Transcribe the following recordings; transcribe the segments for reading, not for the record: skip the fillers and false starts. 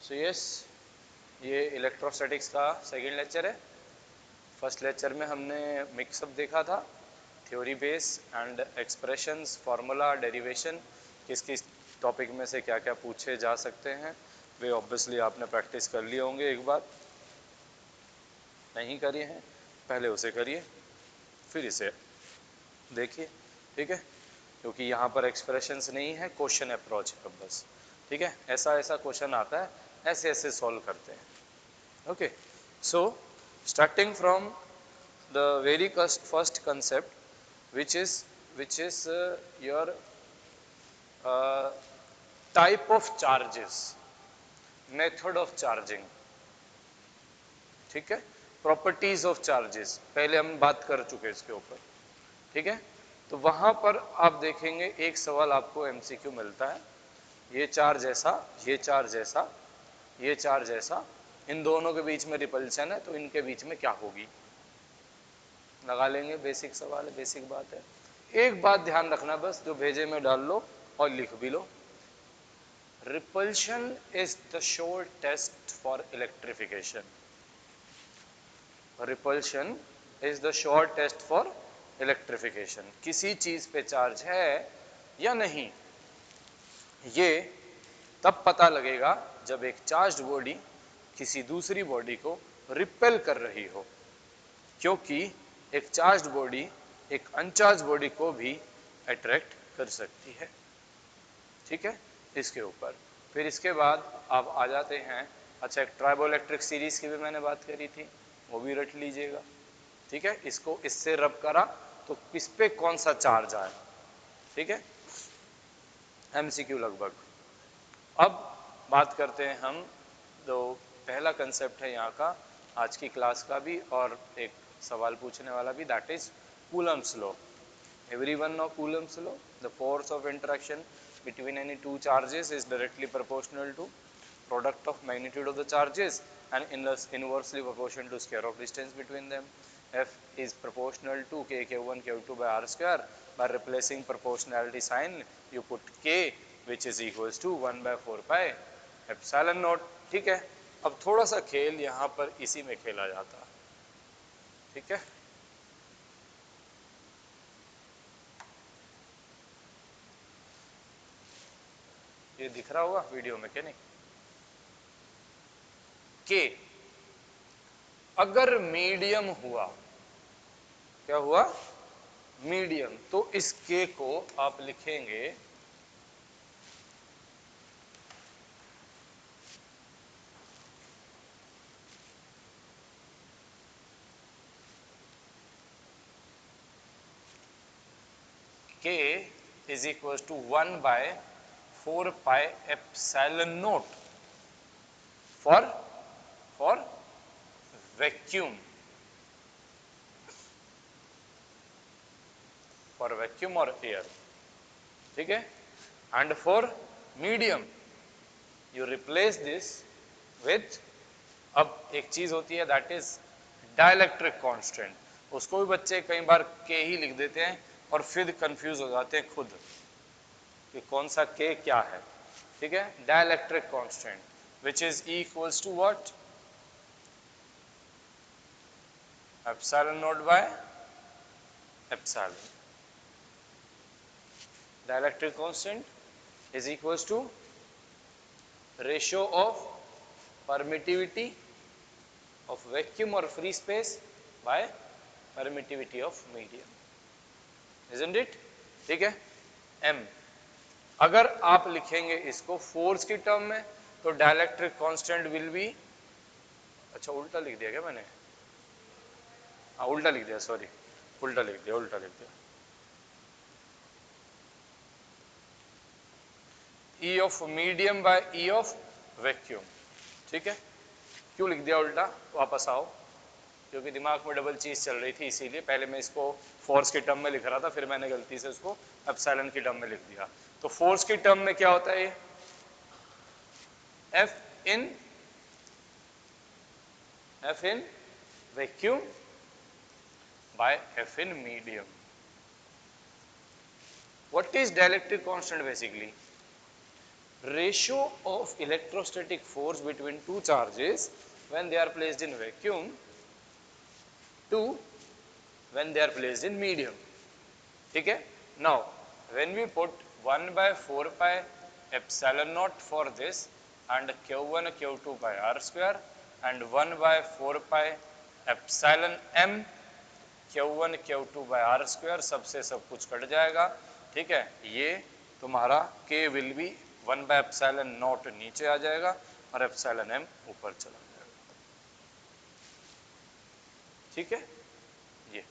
So yes, ये electrostatics का second lecture है। फर्स्ट लेक्चर में हमने मिक्सअप देखा था, theory base and expressions, formula, derivation, किस किस टॉपिक में से क्या क्या पूछे जा सकते हैं वे ऑब्वियसली आपने प्रैक्टिस कर लिए होंगे। एक बार नहीं करिए हैं, पहले उसे करिए फिर इसे देखिए, ठीक है, क्योंकि यहाँ पर एक्सप्रेशंस नहीं है, क्वेश्चन अप्रोच है बस, ठीक है। ऐसा ऐसा क्वेश्चन आता है, ऐसे ऐसे सॉल्व करते हैं। Okay, so starting from the very first concept which is your type of charges, method of charging, ठीक है। प्रॉपर्टीज ऑफ चार्जेस पहले हम बात कर चुके इसके ऊपर, ठीक है। तो वहां पर आप देखेंगे एक सवाल आपको एमसीक्यू मिलता है, ये चार्ज ऐसा, ये चार्ज ऐसा, ये चार्ज ऐसा, इन दोनों के बीच में रिपल्शन है, तो इनके बीच में क्या होगी, लगा लेंगे। बेसिक सवाल है, बेसिक बात है। एक बात ध्यान रखना बस, जो भेजे में डाल लो और लिख भी लो, repulsion is the sure test for electrification. Repulsion is the sure test for electrification. किसी चीज पे चार्ज है या नहीं, ये तब पता लगेगा जब एक चार्ज बॉडी किसी दूसरी बॉडी को रिपेल कर रही हो, क्योंकि एक चार्ज बॉडी एक अनचार्ज बॉडी को भी अट्रैक्ट कर सकती है, ठीक है, इसके ऊपर। फिर इसके बाद आप आ जाते हैं, अच्छा एक ट्राइबोइलेक्ट्रिक सीरीज की भी मैंने बात करी थी, वो भी रट लीजिएगा, ठीक है। इसको इससे रब करा तो किस पे कौन सा चार्ज आया, ठीक है, एमसीक्यू लगभग। अब बात करते हैं हम, जो पहला कंसेप्ट है यहाँ का आज की क्लास का भी और एक सवाल पूछने वाला भी, that is Coulomb's law. Everyone know Coulomb's law. The force of interaction between any two charges is directly proportional to product of magnitude of the charges and inversely proportional to square of distance between them. F is proportional to k q1 q2 by r square. By replacing proportionality sign, you put k which is equals to 1 by 4 pi epsilon naught, ठीक है। अब थोड़ा सा खेल यहाँ पर इसी में खेला जाता है, ठीक है। ये दिख रहा होगा वीडियो में, क्या नहीं, के अगर मीडियम हुआ, क्या हुआ, मीडियम, तो इस के को आप लिखेंगे k is equal to 1 by 4 pi epsilon naught for vacuum, for vacuum और एयर, ठीक है। And for medium you replace this with, अब एक चीज होती है दैट इज डाइलेक्ट्रिक कांस्टेंट, उसको भी बच्चे कई बार के ही लिख देते हैं और फिर कंफ्यूज हो जाते हैं खुद कि कौन सा के क्या है, ठीक है। Dielectric constant which is equals to what, epsilon naught by epsilon. Dielectric constant is equals to ratio of permittivity of vacuum or free space by permittivity of medium, isn't it, ठीक है। m अगर आप लिखेंगे इसको force की term में तो dielectric constant will be, अच्छा उल्टा लिख दिया क्या मैंने, हाँ उल्टा लिख दिया, सॉरी उल्टा लिख दिया, उल्टा लिख दिया, E of medium by E of vacuum, ठीक है। क्यों लिख दिया उल्टा, वापस आओ, क्योंकि दिमाग में डबल चीज चल रही थी, इसीलिए पहले मैं इसको फोर्स की टर्म में लिख रहा था, फिर मैंने गलती से उसको एप्सिलॉन की टर्म में लिख दिया। तो फोर्स की टर्म में क्या होता है, ये F in vacuum by F in medium. What is dielectric constant, basically ratio of electrostatic force between two charges when they are placed in vacuum to when they are placed in medium. ठीक है. Now when we put 1 by 4 pi epsilon naught for this and q1 q2 by r square and 1 by 4 pi epsilon m q1 q2 by r square, सबसे सब कुछ cut जाएगा. ठीक है. ये तुम्हारा k will be 1 by epsilon naught नीचे आ जाएगा और epsilon m ऊपर चला जाएगा. ठीक है. ये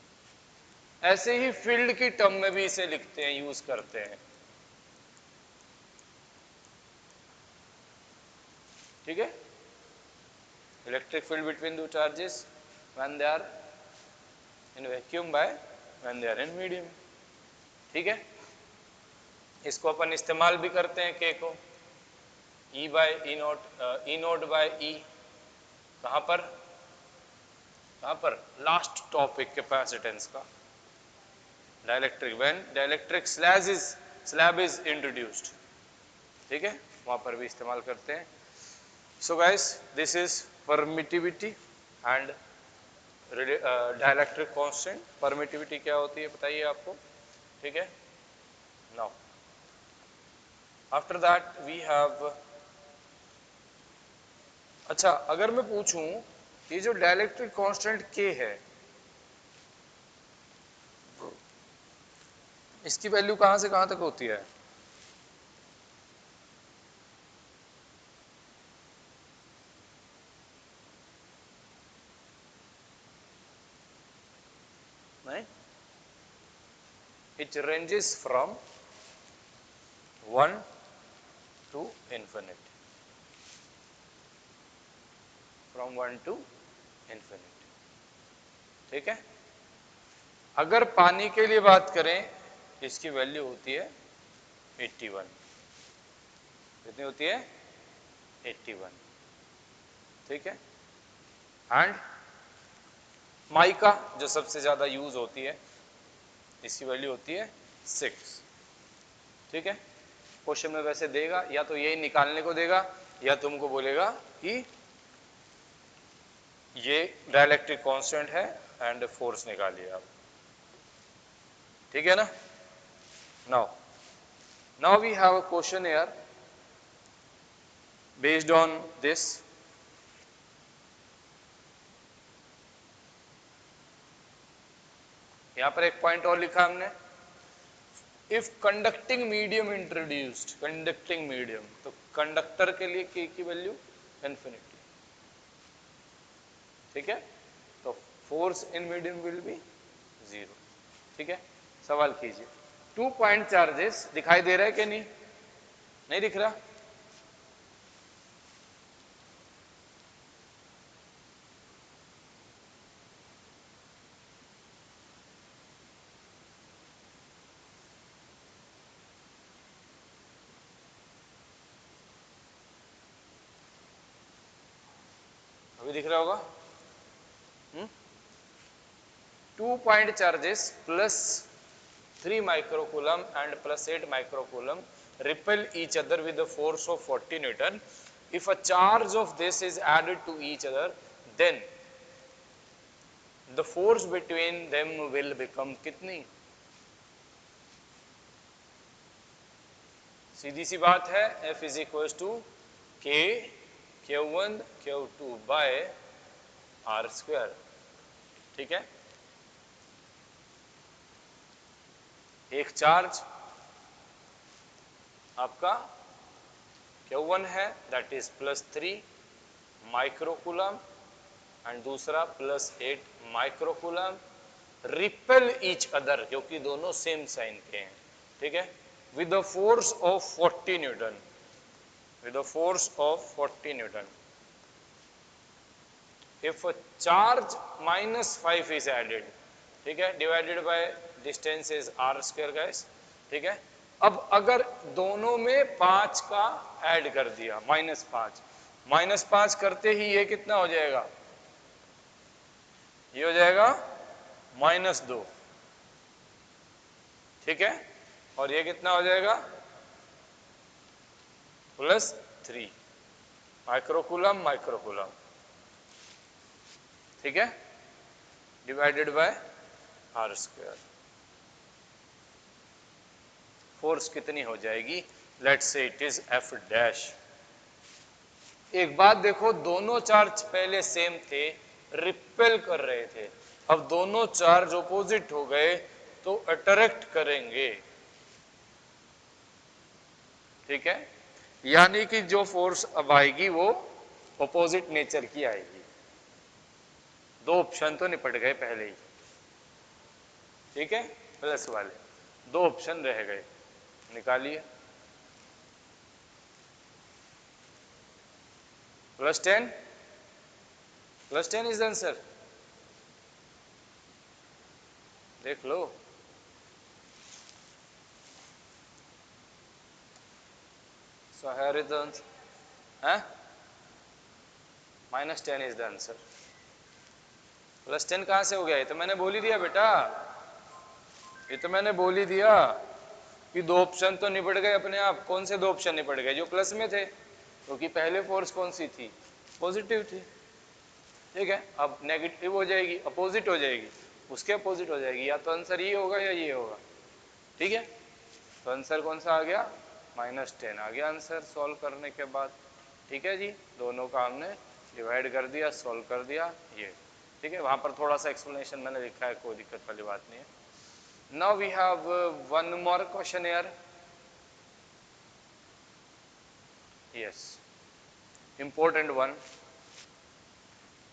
ऐसे ही फील्ड की टर्म में भी इसे लिखते हैं, यूज करते हैं. ठीक है. इलेक्ट्रिक फील्ड बिटवीन दो charges when they are in vacuum by when they are in medium. ठीक है. इसको अपन इस्तेमाल भी करते हैं के को, E by E note by E. कहां पर लास्ट टॉपिक कैपेसिटेंस का. Dielectric when dielectric slab is introduced. ठीक है. वहां पर भी इस्तेमाल करते हैं. So guys, this is permittivity and dielectric constant. Permittivity क्या होती है बताइए आपको. ठीक है. Now after that we have, अच्छा अगर मैं पूछूं ये जो डाइलेक्ट्रिक कांस्टेंट K है इसकी वैल्यू कहां से कहां तक होती है. नहीं, it ranges from 1 to infinity. From 1 to infinity. ठीक है. अगर पानी के लिए बात करें इसकी वैल्यू होती है 81. कितनी होती है 81. ठीक है. एंड माइका जो सबसे ज्यादा यूज होती है इसकी वैल्यू होती है 6. ठीक है. क्वेश्चन में वैसे देगा या तो यही निकालने को देगा या तुमको बोलेगा कि ये डाइलेक्ट्रिक कांस्टेंट है एंड फोर्स निकालिए आप. ठीक है ना. Now we have a question here based on this. यहां पर एक पॉइंट और लिखा हमने, if conducting medium introduced. Conducting medium तो कंडक्टर के लिए के की वैल्यू इंफिनिटी. ठीक है. तो force in medium will be 0. ठीक है. सवाल कीजिए. 2 पॉइंट चार्जेस दिखाई दे रहा है कि नहीं, नहीं दिख रहा. अभी दिख रहा होगा. 2 point charges plus 3 microcoulomb and plus 8 microcoulomb repel each other with a force of 40 Newton. If a charge of this is added to each other, then the force between them will become कितनी. सीधी सी बात है, F is equals to K Q1 Q2 by R square. ठीक है. एक charge आपका Q1 है that is +3 microcoulomb and दूसरा +8 microcoulomb. Repel each other क्योंकि दोनों सेम साइन के हैं. ठीक है. With the force of 40 newton. With the force of 40 newton. If charge -5 is added. ठीक है. Divided by distance is R square guys. ठीक है. अब अगर दोनों में 5 का ऐड कर दिया -5 करते ही ये कितना हो जाएगा, ये हो जाएगा -2. ठीक है. और ये कितना हो जाएगा प्लस 3 माइक्रोकूलम माइक्रोकूलम, ठीक है, divided by R square. Force कितनी हो जाएगी? Let's say it is F dash. एक बात देखो, दोनों चार्ज पहले सेम थे, रिपेल कर रहे थे, अब दोनों चार्ज ऑपोजिट हो गए तो अट्रैक्ट करेंगे, ठीक है, यानी कि जो फोर्स अब आएगी वो ऑपोजिट नेचर की आएगी। दो ऑप्शन तो निपट गए पहले ही, ठीक है, प्लस वाले दो ऑप्शन रह गए, निकालिए। +10, +10 इज द आंसर, देख लो। So here is the answer, huh? -10 is the answer। +10 कहां से हो गया? ये तो मैंने बोल ही दिया बेटा, ये तो मैंने बोल ही दिया कि दो ऑप्शन तो निपट गए अपने आप। कौन से दो ऑप्शन निपट गए? जो प्लस में थे, क्योंकि पहले फोर्स कौन सी थी? पॉजिटिव थी, ठीक है। अब नेगेटिव हो जाएगी, अपोजिट हो जाएगी, उसके अपोजिट हो जाएगी, या तो आंसर ये होगा या ये होगा, ठीक है। तो आंसर कौन सा आ गया? -10 आ गया आंसर सॉल्व करने के बाद, ठीक है जी। दोनों का हमने डिवाइड कर दिया, सॉल्व कर दिया, ये ठीक है। वहां पर थोड़ा सा एक्सप्लेनेशन मैंने लिखा है, कोई दिक्कत वाली बात नहीं है। Now we have one more question here. Yes, important one.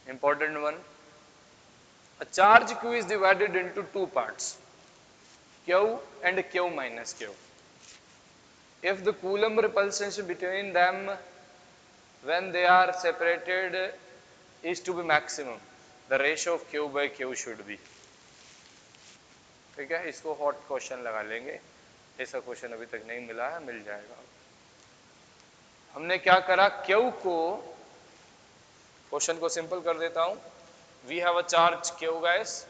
Important one. A charge Q is divided into two parts, Q and Q minus Q. If the Coulomb repulsion between them when they are separated is to be maximum, the ratio of Q by Q should be, ठीक है। इसको hot question लगा लेंगे, ऐसा question अभी तक नहीं मिला है, मिल जाएगा। हमने क्या करा, Q को, क्वेश्चन को सिंपल कर देता हूं। We have a charge Q guys,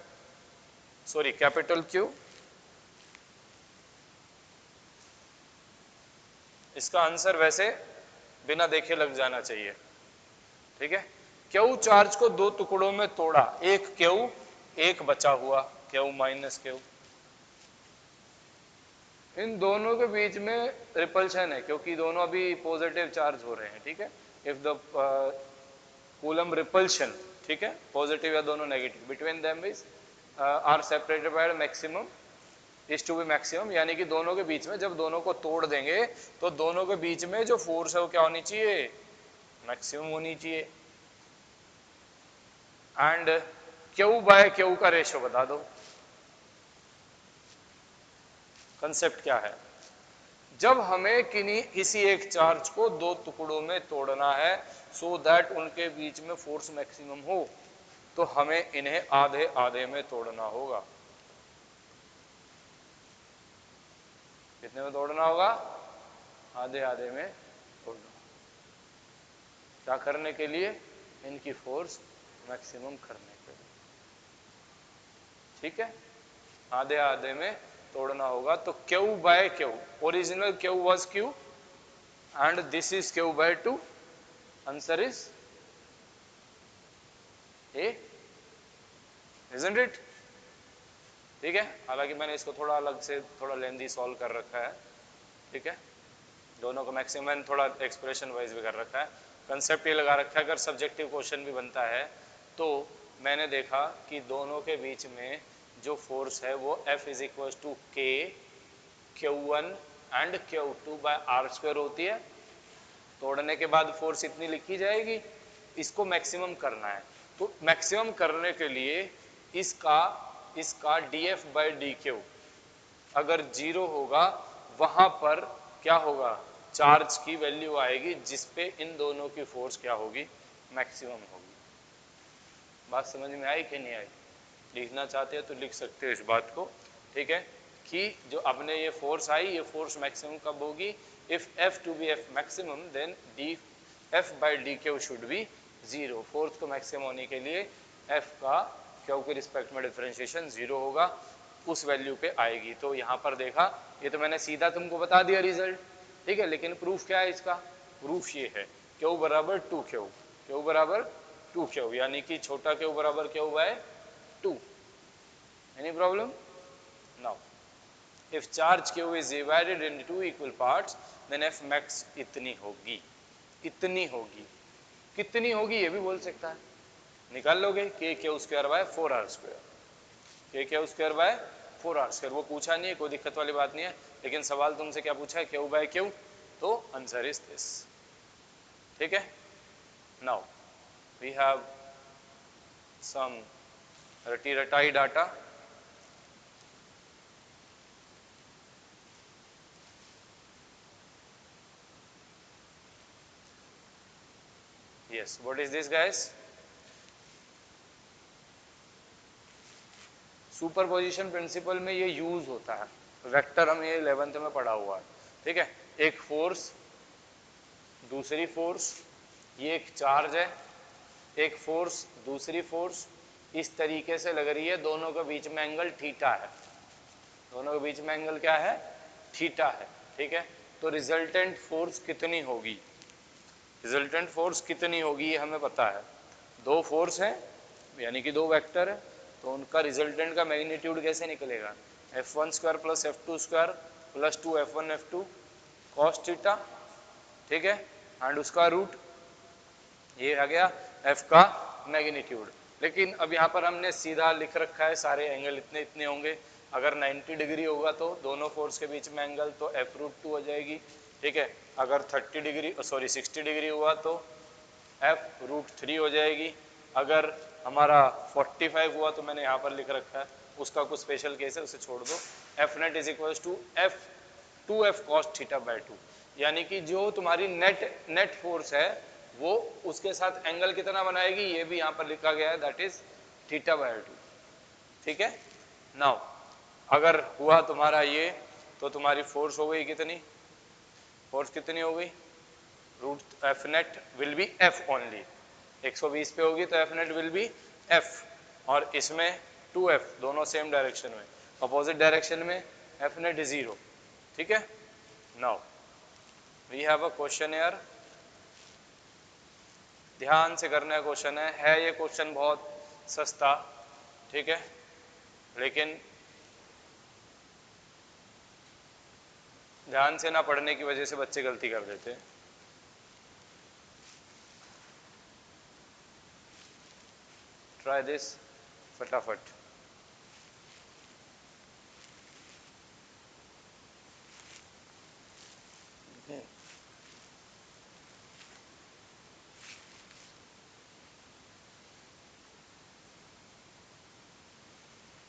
sorry capital Q, इसका आंसर वैसे बिना देखे लग जाना चाहिए, ठीक है। Q चार्ज को दो टुकड़ों में तोड़ा, एक Q, एक बचा हुआ Q माइनस Q। इन दोनों के बीच में रिपल्शन है, क्योंकि दोनों अभी पॉजिटिव चार्ज हो रहे हैं, ठीक है। इफ द कूलम रिपल्शन, ठीक है, पॉजिटिव या दोनों negative, between them is are separated by maximum is to be maximum, यानी कि दोनों के बीच में जब दोनों को तोड़ देंगे तो दोनों के बीच में जो फोर्स है वो क्या होनी चाहिए? मैक्सिमम होनी चाहिए। एंड Q बाय Q का रेशो बता दो। कंसेप्ट क्या है? जब हमें किसी एक चार्ज को दो टुकड़ों में तोड़ना है सो दैट उनके बीच में फोर्स मैक्सिमम हो, तो हमें इन्हें आधे आधे में तोड़ना होगा। कितने में तोड़ना होगा? आधे आधे में तोड़ना। क्या करने के लिए? इनकी फोर्स मैक्सिमम करने के लिए, ठीक है। आधे आधे में तोड़ना होगा। तो Q by Q, original Q was Q and this is Q by 2, answer is A, isn't it? ठीक है। हालांकि मैंने इसको थोड़ा अलग से, थोड़ा लेंथी सॉल्व कर रखा है, ठीक है। दोनों को मैक्सिमम थोड़ा एक्सप्रेशन वाइज भी कर रखा है। कंसेप्ट ये लगा रखा है, अगर सब्जेक्टिव क्वेश्चन भी बनता है तो मैंने देखा कि दोनों के बीच में जो फोर्स है वो F is equal to K Q1 and Q2 by R square होती है। तोड़ने के बाद फोर्स इतनी लिखी जाएगी, इसको मैक्सिमम करना है। तो मैक्सिमम करने के लिए इसका dF बाई dQ अगर 0 होगा, वहां पर क्या होगा? चार्ज की वैल्यू आएगी जिसपे इन दोनों की फोर्स क्या होगी? मैक्सिमम होगी। बात समझ में आई कि नहीं आई? लिखना चाहते हो तो लिख सकते हो इस बात को, ठीक है, कि जो अपने ये फोर्स आई, ये फोर्स मैक्सिमम कब होगी? If F to be F maximum then dF by dQ should be 0। Force को मैक्सिमम होने के लिए F का Q के रिस्पेक्ट में डिफरेंशिएशन 0 होगा, उस वैल्यू पे आएगी। तो यहाँ पर देखा, ये तो मैंने सीधा तुमको बता दिया रिजल्ट, ठीक है, लेकिन प्रूफ क्या है इसका? प्रूफ ये है क्यू बराबर 2Q, क्यू बराबर 2Q, यानी कि छोटा क्यू बराबर Q by 2। Any problem? Now if charge q is divided into two equal parts then f max इतनी होगी, इतनी होगी, कितनी होगी ये भी बोल सकता है, निकाल लोगे k q square by 4r square, k q square by 4r square. वो पूछा नहीं है, कोई दिक्कत वाली बात नहीं है, लेकिन सवाल तुमसे क्या पूछा है, q बाय q, तो आंसर इज दिस। ठीक है, नाउ वी हैव सम रटी रटाई data. Yes, what is this guys? Superposition principle में ये यूज होता है, वेक्टर हम ये 11th में पढ़ा हुआ है। ठीक है, एक फोर्स, दूसरी फोर्स, ये एक चार्ज है, एक फोर्स दूसरी फोर्स इस तरीके से लग रही है, दोनों के बीच में एंगल थीटा है, दोनों के बीच में एंगल क्या है, थीटा है। ठीक है, तो रिजल्टेंट फोर्स कितनी होगी, रिजल्टेंट फोर्स कितनी होगी ये हमें पता है। दो फोर्स है यानी कि दो वेक्टर है, तो उनका रिजल्टेंट का मैग्नीट्यूड कैसे निकलेगा, F1 square plus F2 square plus 2 F1 F2 cos theta. ठीक है, एंड उसका रूट ये आ गया F का मैग्नीट्यूड। लेकिन अब यहाँ पर हमने सीधा लिख रखा है सारे एंगल इतने इतने होंगे, अगर 90 डिग्री होगा तो दोनों फोर्स के बीच में एंगल तो F√2 हो जाएगी। ठीक है, अगर 30 डिग्री सॉरी 60 डिग्री हुआ तो F√3 हो जाएगी, अगर हमारा 45 हुआ तो मैंने यहाँ पर लिख रखा है, उसका कुछ स्पेशल केस है उसे छोड़ दो, F net is equal to F2F cos theta by 2, यानी कि जो तुम्हारी नेट फोर्स है वो उसके साथ एंगल कितना बनाएगी ये भी यहाँ पर लिखा गया है, दैट इज थीटा बाय 2। ठीक है, नाउ अगर हुआ तुम्हारा ये तो तुम्हारी फोर्स हो गई कितनी, फोर्स कितनी हो गई, root F net will be F only, 120 पे होगी तो F net will be F, और इसमें 2F दोनों सेम डायरेक्शन में, अपोजिट डायरेक्शन में एफ नेट 0। ठीक है, now we have a question here, ध्यान से करना क्वेश्चन है ये क्वेश्चन बहुत सस्ता। ठीक है, लेकिन ध्यान से ना पढ़ने की वजह से बच्चे गलती कर देते हैं। ट्राई दिस फटाफट।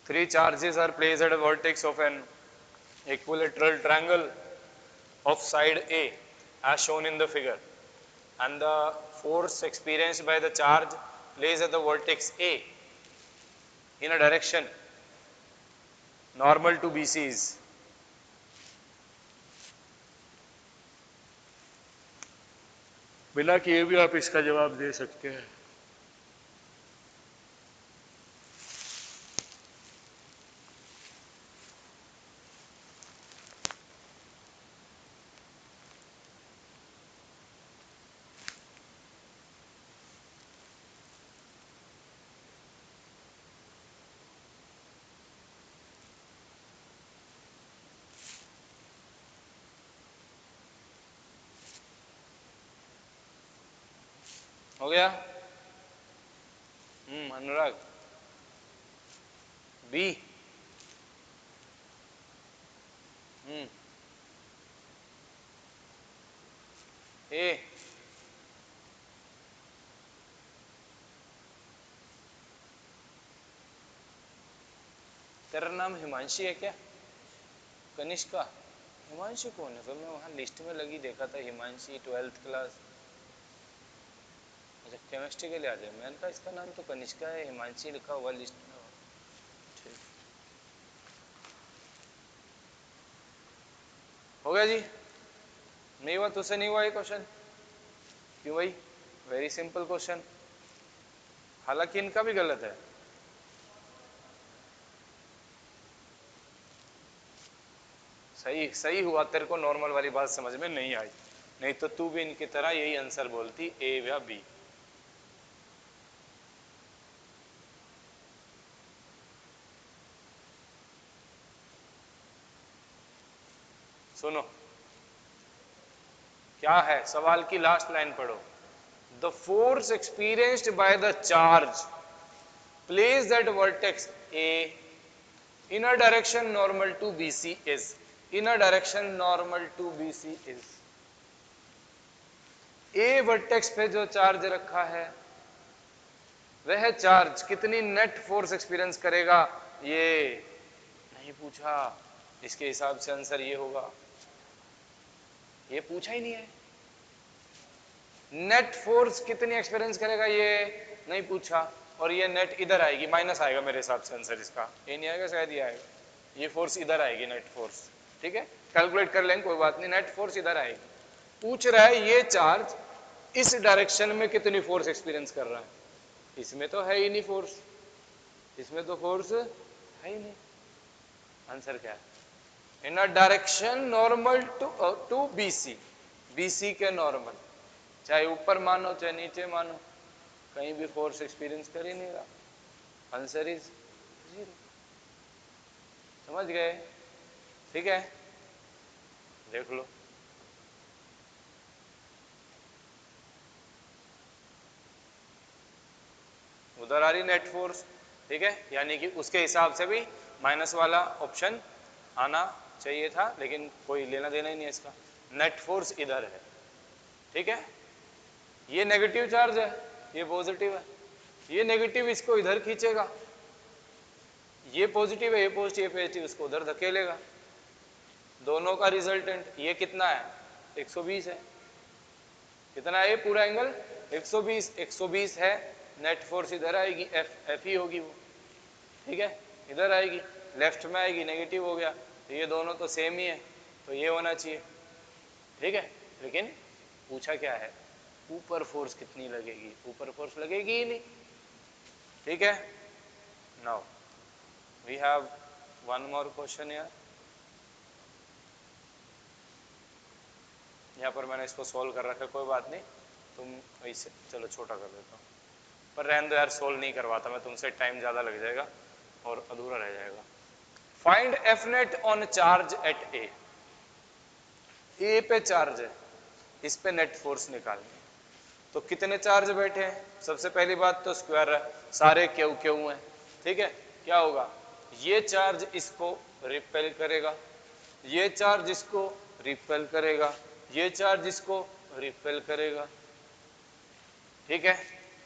Three charges are placed at a vertex of an equilateral triangle of side A as shown in the figure, and the force experienced by the charge placed at the vertex A in a direction normal to BC is, बिना किए भी आप इसका जवाब दे सकते हैं। हो गया? अनुराग बी, ए, तेरा नाम हिमांशी है क्या, कनिष्का? हिमांशी कौन है फिर, मैं वहाँ लिस्ट में लगी देखा था हिमांशी 12th क्लास, अच्छा केमिस्ट्री के लिए आ जाए, मैंने कहा इसका नाम तो कनिष्का है, हिमांशी लिखा हुआ लिस्ट में। ठीक हो गया जी, नहीं हुआ तुझसे नहीं हुआ ये क्वेश्चन, क्यों भाई, वेरी सिंपल क्वेश्चन, हालांकि इनका भी गलत है। सही सही हुआ तेरे को नॉर्मल वाली बात समझ में नहीं आई, नहीं तो तू भी इनकी तरह यही आंसर बोलती, ए या बी। सुनो क्या है सवाल की लास्ट लाइन पढ़ो। The force experienced by the charge placed at vertex A in a direction normal to BC is, in a direction normal to BC is, A vertex पे जो चार्ज रखा है वह चार्ज कितनी नेट फोर्स एक्सपीरियंस करेगा, ये नहीं पूछा। इसके हिसाब से आंसर ये होगा, ये पूछा ही नहीं है। नेट फोर्स कितनी एक्सपीरियंस करेगा ये नहीं पूछा, और ये नेट इधर आएगी, माइनस आएगा मेरे हिसाब से आंसर इसका, ये नहीं आएगा शायद ये आएगा, ये फोर्स इधर आएगी नेट फोर्स, ठीक है कैलकुलेट कर लेंगे कोई बात नहीं, नेट फोर्स इधर आएगी। पूछ रहा है ये चार्ज इस डायरेक्शन में कितनी फोर्स एक्सपीरियंस कर रहा है, इसमें तो है ही नहीं फोर्स, इसमें तो फोर्स है ही नहीं। आंसर क्या है, in a direction normal to BC, BC के नॉर्मल, चाहे ऊपर मानो चाहे नीचे मानो, कहीं भी फोर्स एक्सपीरियंस कर ही नहीं रहा, आंसर इज जीरो। समझ गए, ठीक है देख लो। उधर आ रही नेट फोर्स, ठीक है, यानी कि उसके हिसाब से भी माइनस वाला ऑप्शन आना चाहिए था, लेकिन कोई लेना देना ही नहीं है इसका, नेट फोर्स इधर है, ठीक है। ये नेगेटिव चार्ज है, ये पॉजिटिव है, ये नेगेटिव इसको इधर खींचेगा, ये पॉजिटिव है, ये पॉजिटिव इसको उधर धकेलेगा, दोनों का रिजल्टेंट ये कितना है 120 है, कितना है ये पूरा एंगल 120, 120 है, नेट फोर्स इधर आएगी, एफ ही होगी वो, ठीक है, इधर आएगी, लेफ्ट में आएगी, नेगेटिव हो गया, तो ये दोनों तो सेम ही है, तो ये होना चाहिए, ठीक है। लेकिन पूछा क्या है, ऊपर फोर्स कितनी लगेगी, ऊपर फोर्स लगेगी ही नहीं, ठीक है। Now we have one more question यार, यहाँ पर मैंने इसको सॉल्व कर रखा है, कोई बात नहीं, तुम ऐसे चलो छोटा कर देता हूँ, पर रहने दो यार, सोल्व नहीं करवाता मैं तुमसे, टाइम ज़्यादा लग जाएगा और अधूरा रह जाएगा। Find F net on charge at A, A पे चार्ज है, इस पे नेट फोर्स निकालनी है, तो कितने चार्ज बैठे हैं, सबसे पहली बात तो स्क्वायर है, सारे क्यू क्यू हैं, ठीक है, क्या होगा, ये चार्ज इसको रिपेल करेगा, ये चार्ज इसको रिपेल करेगा, ये चार्ज इसको रिपेल करेगा, ठीक है।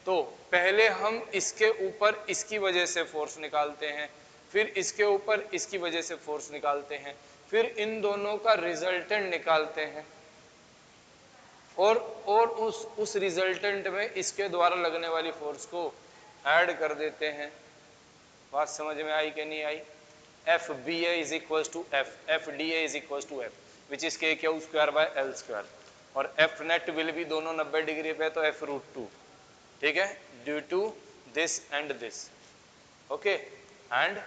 तो पहले हम इसके ऊपर इसकी वजह से फोर्स निकालते हैं, फिर इसके ऊपर इसकी वजह से फोर्स निकालते हैं, फिर इन दोनों का रिजल्टेंट निकालते हैं, और उस रिजल्टेंट में इसके द्वारा लगने वाली फोर्स को ऐड कर देते हैं। बात समझ में आई कि नहीं आई, F B A is equal to F D A is equal to F which is K Q square by L square, और एफ नेट विल भी दोनों 90 डिग्री पे, तो एफ रूट 2, ठीक है, due to this and this, okay, and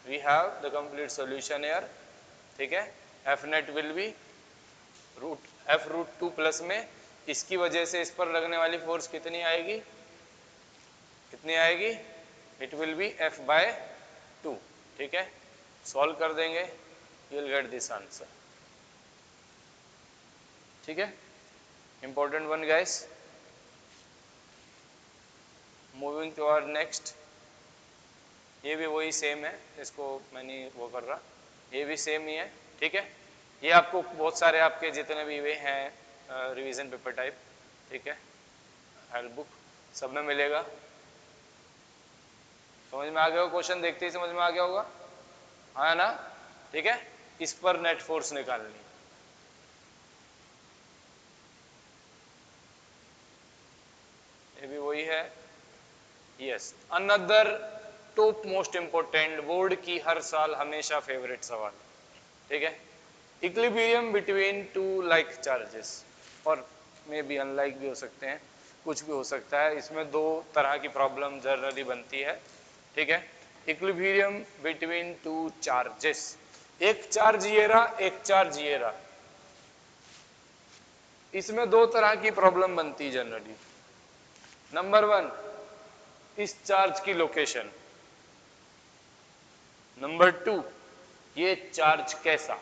we have the complete solution here, ठीक है। F net will be F root 2 plus में इसकी वजह से इस पर लगने वाली फोर्स कितनी आएगी, कितनी आएगी, it will be F by 2, ठीक है, सॉल्व कर देंगे, you will get this answer, ठीक है। Important one guys, moving to our next, ये भी वही सेम है, इसको मैंने वो कर रहा, ये भी सेम ही है, ठीक है। ये आपको बहुत सारे आपके जितने भी वे हैं रिवीजन पेपर टाइप, ठीक है, हेल्प बुक सब में मिलेगा, समझ में आ गया होगा, क्वेश्चन देखते ही समझ में आ गया होगा, हाँ ना, ठीक है। इस पर नेट फोर्स निकालनी, ये भी वही है, yes. Another top most important board की हर साल हमेशा फेवरेट सवाल, ठीक है, equilibrium between two like charges, और मे बी अनलाइक भी हो सकते हैं, कुछ भी हो सकता है, इसमें दो तरह की प्रॉब्लम जनरली बनती है, ठीक है। इक्विलिब्रियम बिटवीन टू चार्जेस, एक चार्ज ये रहा, एक चार्ज ये रहा, इसमें दो तरह की प्रॉब्लम बनती है जनरली। नंबर वन, इस चार्ज की लोकेशन। नंबर टू, ये चार्ज कैसा,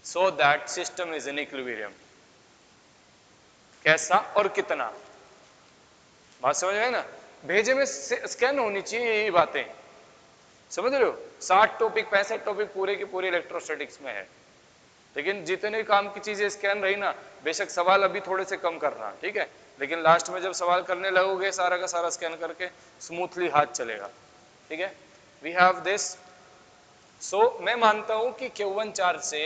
so that system is in equilibrium. कैसा और कितना, बात समझ में ना। भेजे में स्कैन होनी चाहिए यही बातें, समझ रहे हो। 60 टॉपिक 65 टॉपिक पूरे के पूरे इलेक्ट्रोस्टैटिक्स में है, लेकिन जितने काम की चीजें स्कैन रही ना, बेशक सवाल अभी थोड़े से कम करना, ठीक है, लेकिन लास्ट में जब सवाल करने लगोगे सारा का सारा स्कैन करके स्मूथली हाथ चलेगा, ठीक है। We have this. सो मैं मानता हूं कि Q1 चार्ज से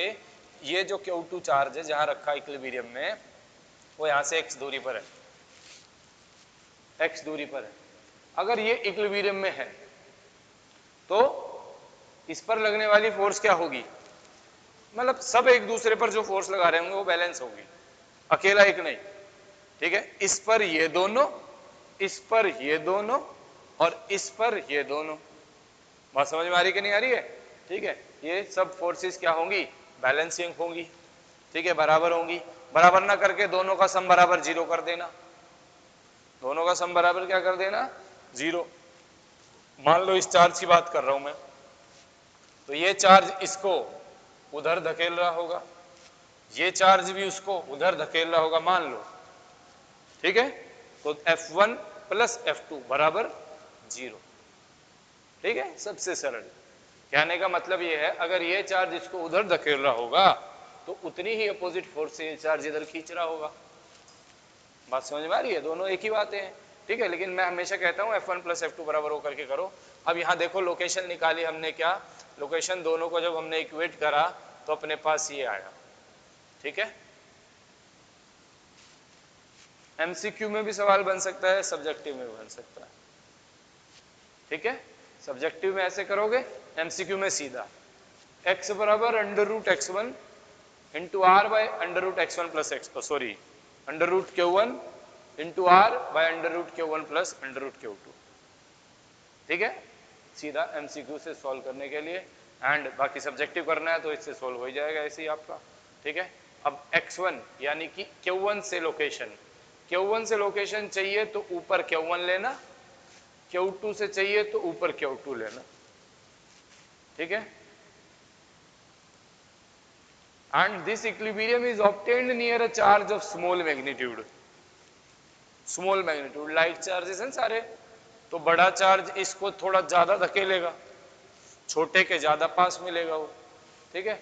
ये जो Q2 चार्ज है जहां रखा इक्विलिब्रियम में, वो यहां से x दूरी पर है, x दूरी पर है। अगर ये इक्विलिब्रियम में है तो इस पर लगने वाली फोर्स क्या होगी, मतलब सब एक दूसरे पर जो फोर्स लगा रहे होंगे वो बैलेंस होगी, अकेला एक नहीं, ठीक है। इस पर ये दोनों, इस पर ये दोनों और इस पर ये दोनों। बात समझ में आ रही कि नहीं आ रही है, ठीक है। ये सब फोर्सेस क्या होंगी, बैलेंसिंग होंगी, ठीक है, बराबर होंगी। बराबर ना करके दोनों का सम बराबर 0 कर देना, दोनों का सम बराबर क्या कर देना, 0। मान लो इस चार्ज की बात कर रहा हूं मैं, तो ये चार्ज इसको उधर धकेल रहा होगा, ये चार्ज भी उसको उधर धकेल रहा होगा, मान लो, ठीक है। तो F1 प्लस F2 बराबर 0, ठीक है, सबसे सरल। कहने का मतलब ये है, अगर ये चार्ज इसको उधर धकेल रहा होगा तो उतनी ही अपोजिट फोर्स से ये चार्ज इधर खींच रहा होगा। बात समझ में आ रही है, दोनों एक ही बातें हैं, ठीक है। लेकिन मैं हमेशा कहता हूं F1 प्लस F2 बराबर हो करके करो। अब यहां देखो लोकेशन निकाली हमने, क्या लोकेशन, दोनों को जब हमने इक्वेट करा तो अपने पास ये आया, ठीक है। MCQ में भी सवाल बन सकता है, सब्जेक्टिव में भी बन सकता है, ठीक है। सब्जेक्टिव में ऐसे करोगे, MCQ में सीधा x बराबर under root x1 into R by under root x1 plus x, sorry under root Q1 into R by under root Q1 plus under root Q2, ठीक है, सीधा MCQ से सॉल्व करने के लिए। एंड बाकी सब्जेक्टिव करना है तो इससे सॉल्व हो जाएगा ऐसे ही आपका, ठीक है। अब x1 यानी कि Q1 से लोकेशन, Q1 से लोकेशन चाहिए तो ऊपर Q1 लेना, Q2 से चाहिए तो ऊपर Q2 लेना, ठीक है। And this equilibrium is obtained near a charge of small magnitude. Small magnitude, light charges हैं सारे, तो बड़ा चार्ज इसको थोड़ा ज्यादा धकेलेगा, छोटे के ज्यादा पास मिलेगा वो, ठीक है।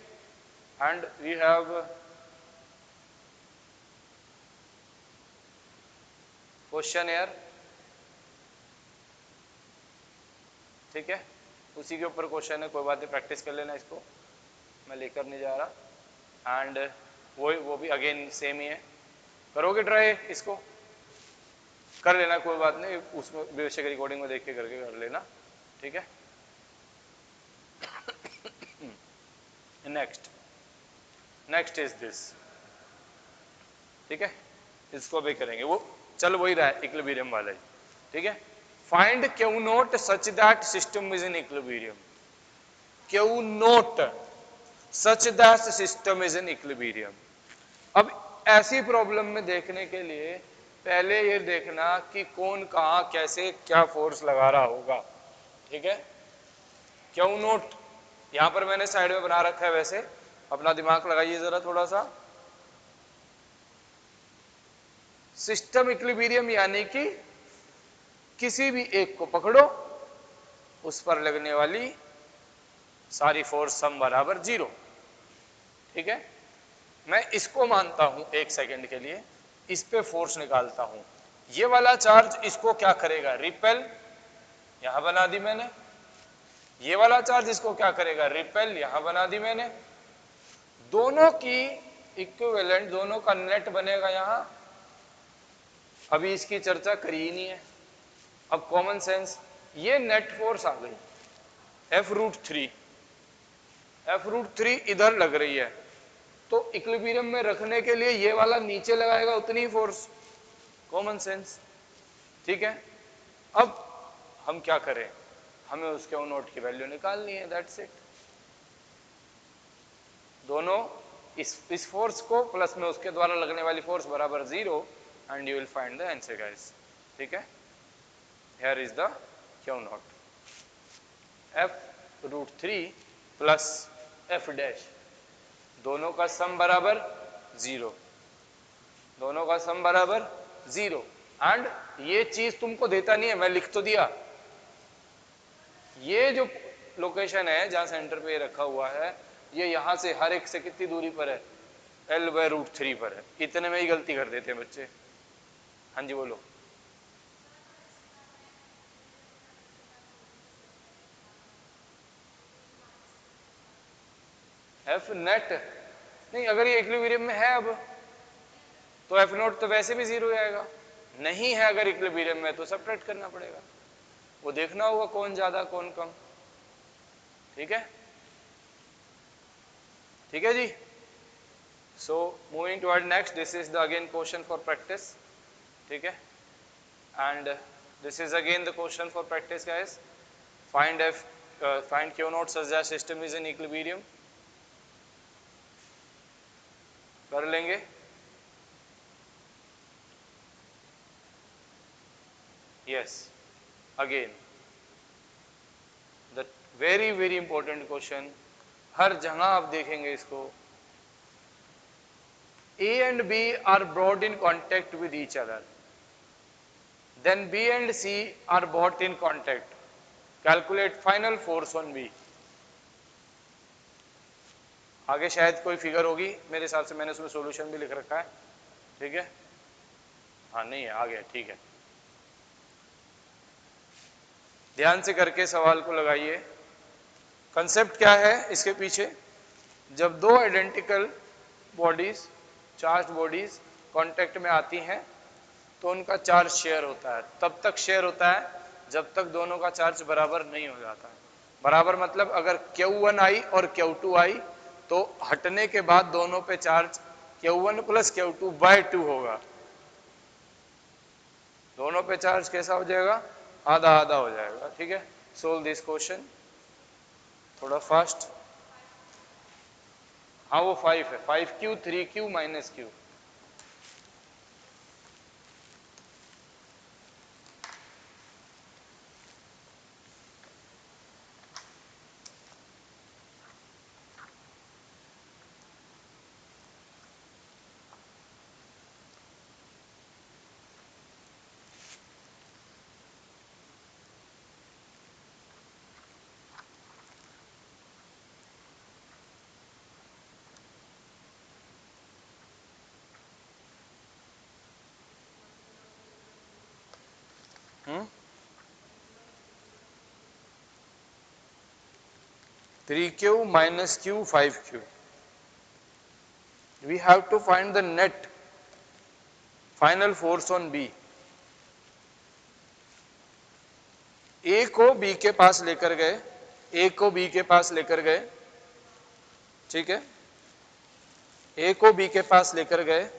And we have question here, ठीक है, उसी के ऊपर क्वेश्चन है, कोई बात नहीं, प्रैक्टिस कर लेना इसको, मैं लेकर नहीं जा रहा। एंड वो भी अगेन सेम ही है, करोगे ट्राई इसको, कर लेना, कोई बात नहीं, उसमें बेशक रिकॉर्डिंग में देख के करके कर लेना, ठीक है। नेक्स्ट इज दिस, ठीक है, इसको भी करेंगे, वो चल वही रहा है इक्विलिब्रियम वाला ही, ठीक है। Find Q note such that system is in equilibrium, Q note such that system is in equilibrium. अब ऐसी प्रॉब्लम में देखने के लिए पहले ये देखना कि कौन कहां कैसे क्या फोर्स लगा रहा होगा, ठीक है। Q नोट यहां पर मैंने साइड में बना रखा है, वैसे अपना दिमाग लगाइए जरा थोड़ा सा। सिस्टम इक्विलिब्रियम यानी कि किसी भी एक को पकड़ो, उस पर लगने वाली सारी फोर्स सम बराबर 0, ठीक है। मैं इसको मानता हूं एक सेकंड के लिए, इस पे फोर्स निकालता हूं, ये वाला चार्ज इसको क्या करेगा, रिपेल, यहां बना दी मैंने। ये वाला चार्ज इसको क्या करेगा, रिपेल, यहां बना दी मैंने। दोनों की इक्विवेलेंट, दोनों का नेट बनेगा यहां, अभी इसकी चर्चा करी ही नहीं है। अब कॉमन सेंस, ये नेट फोर्स आ गई F√3, F√3 इधर लग रही है, तो इक्विलिब्रियम में रखने के लिए ये वाला नीचे लगाएगा उतनी ही फोर्स, कॉमन सेंस, ठीक है। अब हम क्या करें, हमें उस Q नोट की वैल्यू निकालनी है, दैट्स इट। दोनों इस फोर्स को प्लस में उसके द्वारा लगने वाली फोर्स बराबर 0 and you will find the answer guys. ठीक है, here is the Q not f√3 plus f dash, दोनों का सम बराबर 0, दोनों का सम बराबर 0 एंड ये चीज तुमको देता नहीं है, मैं लिख तो दिया। ये जो लोकेशन है जहां सेंटर पे रखा हुआ है, ये यहां से हर एक से कितनी दूरी पर है, L/√3 पर है। इतने में ही गलती कर देते हैं बच्चे। हाँ जी बोलो। एफ नेट नहीं, अगर ये इक्विलिब्रियम में है अब तो एफ नोट तो वैसे भी 0 आएगा, नहीं है अगर इक्विलिब्रियम में तो सब्ट्रैक्ट करना पड़ेगा, वो देखना होगा कौन ज्यादा कौन कम। ठीक है, ठीक है जी। So moving toward next, this is the again question for practice. ठीक है, and this is again the question for practice guys. Find Q not such that system is in equilibrium. कर लेंगे। Yes, again the very very important question, हर जगह आप देखेंगे इसको। A and B are brought in contact with each other, then B and C are brought in contact, calculate final force on B। आगे शायद कोई फिगर होगी, मेरे हिसाब से मैंने उसमें सॉल्यूशन भी लिख रखा है। ठीक है, हाँ नहीं है, आ गया। ठीक है, ध्यान से करके सवाल को लगाइए। कंसेप्ट क्या है इसके पीछे, जब दो identical bodies, charge bodies contact में आती हैं तो उनका चार्ज शेयर होता है। तब तक शेयर होता है जब तक दोनों का चार्ज बराबर नहीं हो जाता। बराबर मतलब अगर Q1 आई और Q2 आई तो हटने के बाद दोनों पे चार्ज Q1 प्लस Q2/2 होगा। दोनों पे चार्ज कैसा हो जाएगा, आधा आधा हो जाएगा। ठीक है, सोल्व दिस क्वेश्चन थोड़ा फास्ट। हाँ वो 5 है, 5Q 3Q minus Q। Hmm, 3Q minus Q 5Q। We have to find the net final force on B। A को B के पास लेकर गए, A को B के पास लेकर गए। ठीक है, A को B के पास लेकर गए,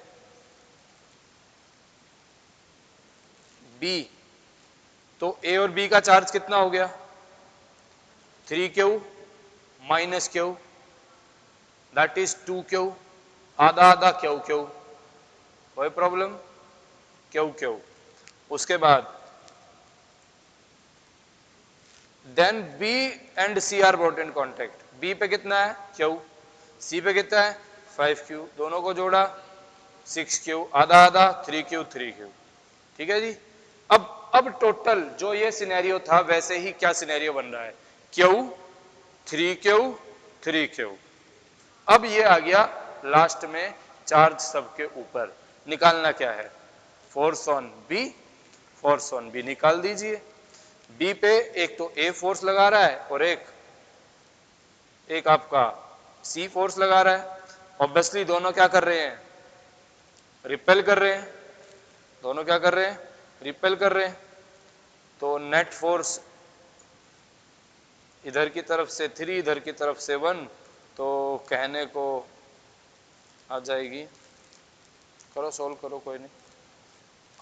B तो A और B का चार्ज कितना हो गया, 3Q minus Q that is 2Q, आधा आधा Q। कोई प्रॉब्लम, Q। उसके बाद then B and C are brought in contact. B पे कितना है Q, C पे कितना है 5Q, दोनों को जोड़ा 6Q, आधा आधा 3Q। ठीक है जी। अब टोटल जो ये सिनेरियो था वैसे ही क्या सिनेरियो बन रहा है, Q 3Q 3Q। अब ये आ गया लास्ट में चार्ज सबके ऊपर, निकालना क्या है, force on B. Force on B निकाल दीजिए। बी पे एक तो ए फोर्स लगा रहा है और एक आपका सी फोर्स लगा रहा है। ऑब्वियसली दोनों क्या कर रहे हैं, रिपेल कर रहे हैं। दोनों क्या कर रहे हैं, रिपेल कर रहे हैं। तो नेट फोर्स इधर की तरफ से 3, इधर की तरफ से 1, तो कहने को आ जाएगी, करो सोल्व करो, कोई नहीं।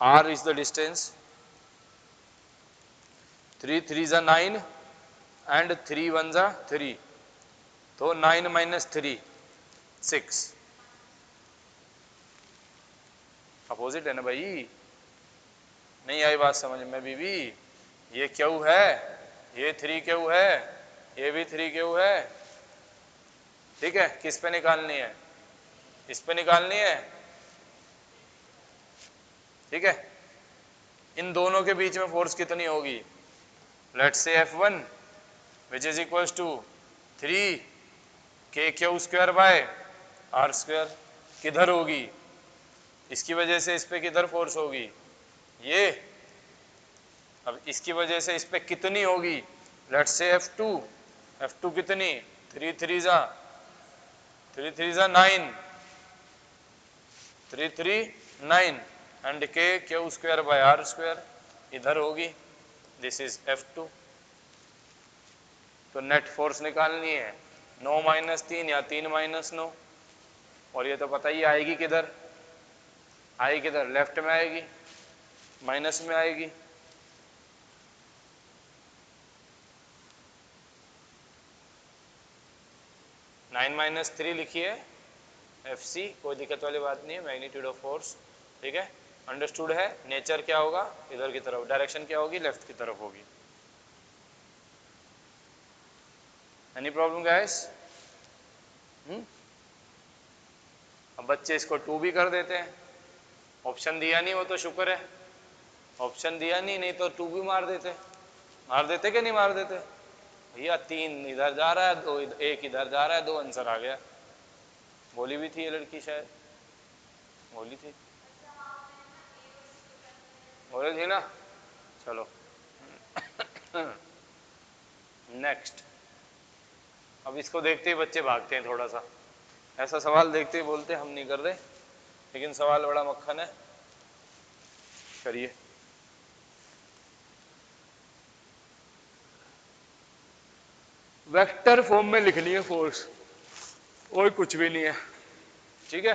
R इज द डिस्टेंस, 3 3 जा 9 एंड 3 1 जा 3, तो 9 माइनस 3 6। अपोजिट है ना भाई, नहीं आई बात समझ में बीबी? ये क्यू है, ये 3 क्यू है, ये भी 3 क्यू है, ठीक है। किस पे निकालनी है? इस पे निकालनी है, ठीक है। इन दोनों के बीच में फोर्स कितनी होगी? Let's say F1 which is equals to 3 KQ square by R square. किधर होगी? इसकी वजह से इस पे किधर फोर्स होगी? ये। अब इसकी वजह से इस पे कितनी होगी? लेट्स से F2 कितनी? 3 3 जा 9, 3 3 9 and KQ square by R square इधर होगी। This is F2। तो नेट फोर्स निकालनी है 9 - 3 या 3 - 9, और ये तो पता ही आएगी किधर आएगी, किधर? लेफ्ट में आएगी, माइनस में आएगी। नाइन -3 लिखिए FC, कोई दिक्कत वाली बात नहीं है, मैग्नीट्यूड ऑफ फोर्स, ठीक है। अंडरस्टूड है। नेचर क्या होगा? इधर की तरफ, डायरेक्शन क्या होगी? लेफ्ट की तरफ होगी। Any problem guys? अब बच्चे इसको 2 भी कर देते हैं, ऑप्शन दिया नहीं, वो तो शुक्र है ऑप्शन दिया नहीं, नहीं तो 2 भी मार देते कि नहीं मार देते भैया? 3 इधर जा रहा है, 2 1 इधर जा रहा है, 2 आंसर आ गया। बोली भी थी ये लड़की, शायद बोली थी, बोली थी ना। चलो नेक्स्ट। अब इसको देखते ही बच्चे भागते हैं थोड़ा सा, ऐसा सवाल देखते ही बोलते हम नहीं कर रहे, लेकिन सवाल बड़ा मक्खन है, करिए। वेक्टर फॉर्म में लिखनी है फोर्स, और कुछ भी नहीं है, ठीक है।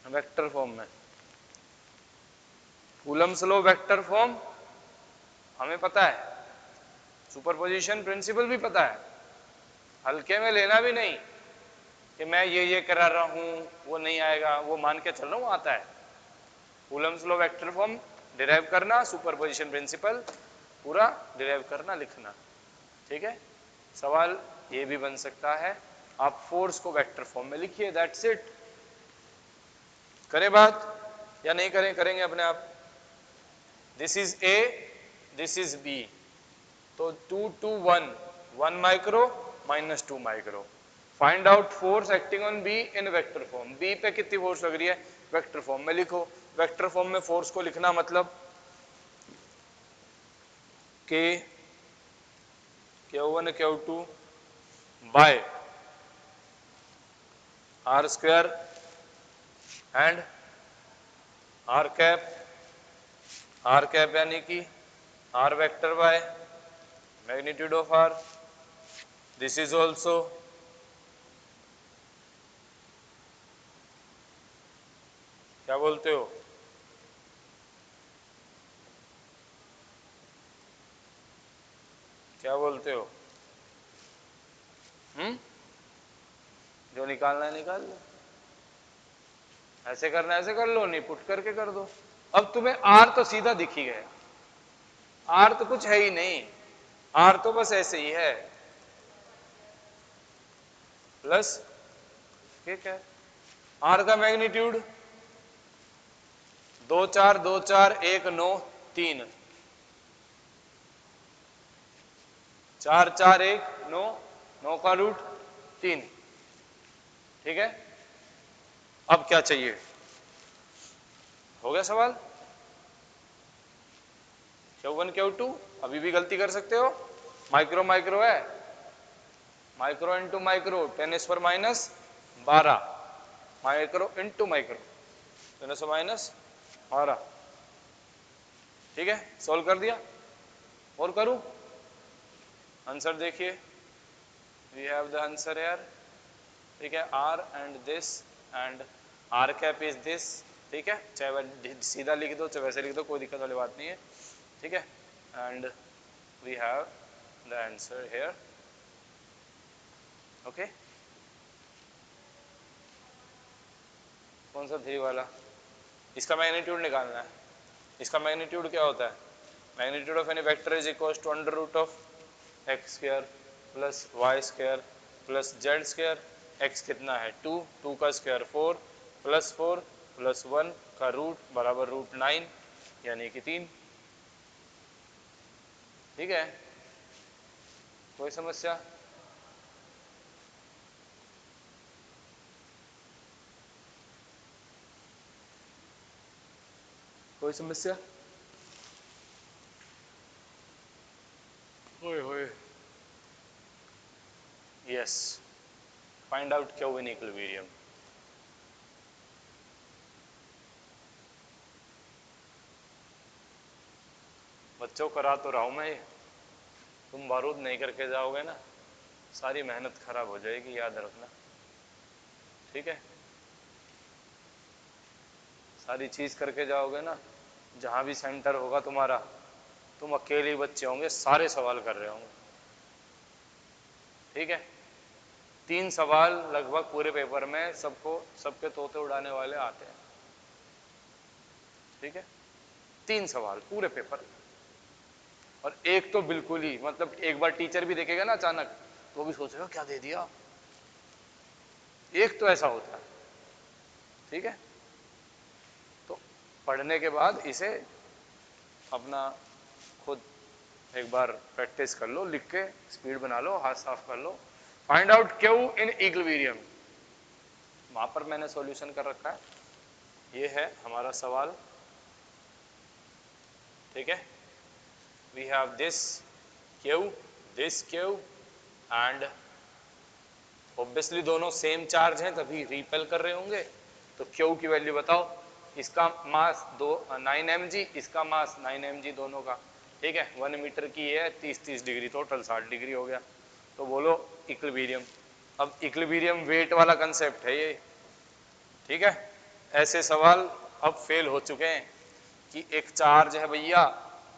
वेक्टर फॉर्म में कूलम्स लॉ वेक्टर फॉर्म हमें पता है, सुपरपोजिशन प्रिंसिपल भी पता है, हल्के में लेना भी नहीं कि मैं ये करा रहा हूं वो नहीं आएगा, वो मान के चल रहा हूं आता है। Coulomb's law vector form derive करना, सुपरपोजिशन प्रिंसिपल पूरा डिराइव करना, लिखना, ठीक है। सवाल ये भी बन सकता है, आप फोर्स को वेक्टर फॉर्म में लिखिए, दैट्स इट। करें बात या नहीं करें? करेंगे अपने आप। This is A, this is B, तो 2 2 1 1 micro -2 micro. Find out force acting on B in vector form. B पे कितनी फोर्स लग रही है? वेक्टर फॉर्म में लिखो। वेक्टर फॉर्म में फोर्स को लिखना मतलब K Q1 Q2 by R square and R cap यानी कि R vector by magnitude of R। This is also क्या बोलते हो? क्या बोलते हो? जो निकालना है निकाल लो, ऐसे करना ऐसे कर लो, नहीं पुट करके कर दो। अब तुम्हें आर तो सीधा दिख ही गया, आर तो कुछ है ही नहीं, आर तो बस ऐसे ही है, प्लस, ठीक है। आर का मैग्नीट्यूड 2 4 2 4 1 9 3, 4 4 1 9 9 का रूट 3, ठीक है। अब क्या चाहिए? हो गया सवाल। Q1 Q2 अभी भी गलती कर सकते हो, माइक्रो माइक्रो है, micro into micro 10⁻⁻12, micro into micro 10⁻⁻12, ठीक है। सॉल्व कर दिया, और करूं? आंसर देखिए, we have the answer here, ठीक है। R and this and R cap is this, ठीक है। चाहे सीधा लिख दो चाहे वैसे लिख दो, कोई दिक्कत वाली बात नहीं है, ठीक है। And we have the answer here, okay. कौन सा 3 वाला? इसका मैग्नीट्यूड निकालना है। इसका मैग्नीट्यूड क्या होता है? Magnitude of any vector is equal to under root of X square plus Y square plus Z square. X कितना है 2, 2 का स्क्वायर 4 प्लस 1 का रूट बराबर रूट 9 यानी कि 3। ठीक है, कोई समस्या? कोई समस्या? होए होए। Yes, find out Q in equilibrium. बच्चों करा तो रहा हूं मैं ये, तुम बारूद नहीं करके जाओगे ना सारी मेहनत खराब हो जाएगी, याद रखना। ठीक है, सारी चीज करके जाओगे ना, जहां भी सेंटर होगा तुम्हारा, तुम अकेले ही बच्चे होंगे, सारे सवाल कर रहे होंगे। ठीक है, 3 सवाल लगभग पूरे पेपर में सबको, सबके तोते उड़ाने वाले आते हैं। ठीक है, 3 सवाल पूरे पेपर, और एक तो बिल्कुल ही, मतलब एक बार टीचर भी देखेगा ना अचानक तो भी सोचेगा क्या दे दिया। एक तो ऐसा होता है। ठीक है, तो पढ़ने के बाद इसे अपना खुद एक बार प्रैक्टिस कर लो, लिख के स्पीड बना लो, हाथ साफ कर लो। Find out Q in equilibrium, वहां पर मैंने सॉल्यूशन कर रखा है, ये है हमारा सवाल। ठीक है, we have this Q and obviously दोनों सेम चार्ज हैं तभी रिपेल कर रहे होंगे। तो क्यू की वैल्यू बताओ। इसका मास 9 mg, इसका मास 9 mg दोनों का। ठीक है, 1 मीटर की है 30 डिग्री, टोटल 60 डिग्री हो गया। तो बोलो इक्विलिब्रियम। अब इक्विलिब्रियम वेट वाला कंसेप्ट है ये। ठीक है, ऐसे सवाल अब फेल हो चुके हैं कि एक चार्ज है भैया,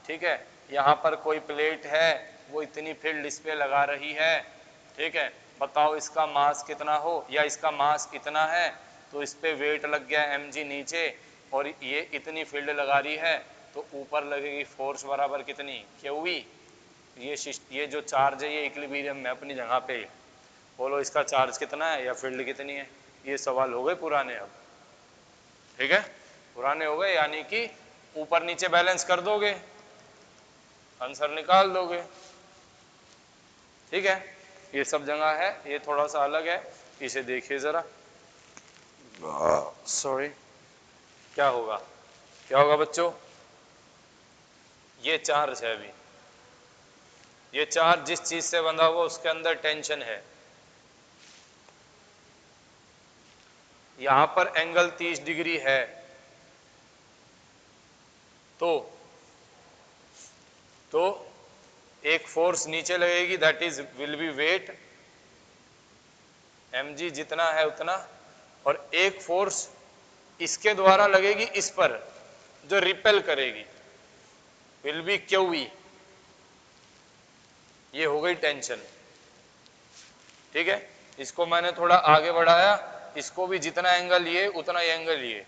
ठीक है, यहाँ पर कोई प्लेट है, वो इतनी फील्ड इस पे लगा रही है, ठीक है, बताओ इसका मास कितना हो, या इसका मास इतना है तो इस पे वेट लग गया mg नीचे, और ये इतनी फील्ड लगा रही है तो ऊपर लगेगी फोर्स बराबर कितनी, क्यूवी। ये जो चार्ज है ये इक्विलिब्रियम में अपनी जगह पे, बोलो इसका चार्ज कितना है या फील्ड कितनी है। ये सवाल हो गए पुराने अब। ठीक है, पुराने हो गए, यानी कि ऊपर नीचे बैलेंस कर दोगे, आंसर निकाल दोगे। ठीक है, ये सब जगह है, ये थोड़ा सा अलग है, इसे देखिए जरा। सॉरी, क्या होगा, क्या होगा बच्चों? ये चार्ज है, अभी ये चार्ज जिस चीज से बंधा हुआ उसके अंदर टेंशन है। यहां पर एंगल 30 डिग्री है, तो एक फोर्स नीचे लगेगी, that is will be weight mg, जितना है उतना, और एक फोर्स इसके द्वारा लगेगी इस पर जो रिपेल करेगी, विल बी क्यूवी। ये हो गई टेंशन। ठीक है, इसको मैंने थोड़ा आगे बढ़ाया, इसको भी जितना एंगल लिए उतना ही एंगल लिए।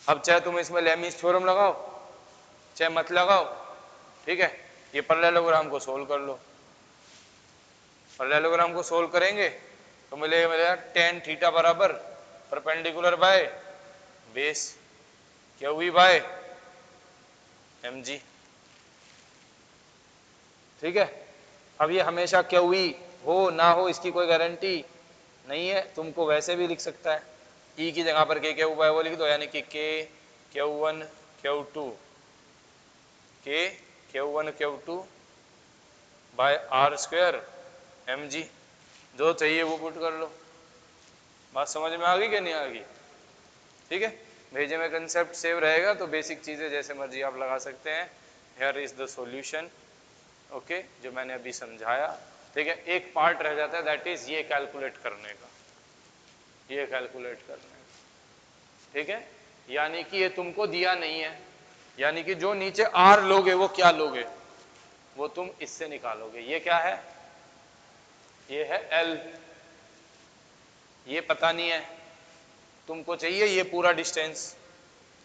अब चाहे तुम इसमें लेमीज थ्योरम लगाओ चाहे मत लगाओ, ठीक है, ये पैरेललोग्राम को सोल्व कर लो। पैरेललोग्राम को सोल्व करेंगे तो मिलेगा tan थीटा बराबर perpendicular by base QV by mg। ठीक है, अब ये हमेशा क्यूवी हो ना हो इसकी कोई गारंटी नहीं है, तुमको वैसे भी लिख सकता है, ई की जगह पर के क्यू बाय वो लिख दो, यानी कि के Q1 Q2 के Q1 Q2 by R square mg, जो चाहिए वो पुट कर लो। बात समझ में आ गई कि नहीं आ गई? ठीक है, भेजे में कंसेप्ट सेव रहेगा तो बेसिक चीजें जैसे मर्जी आप लगा सकते हैं। Here is the solution, okay, जो मैंने अभी समझाया। ठीक है, एक पार्ट रह जाता है, दैट इज ये कैलकुलेट करने का, ये कैलकुलेट करने का। ठीक है, यानी कि ये तुमको दिया नहीं है, यानी कि जो नीचे आर लोगे वो क्या लोगे, वो तुम इससे निकालोगे। ये क्या है, ये है एल, ये पता नहीं है, तुमको चाहिए ये पूरा डिस्टेंस,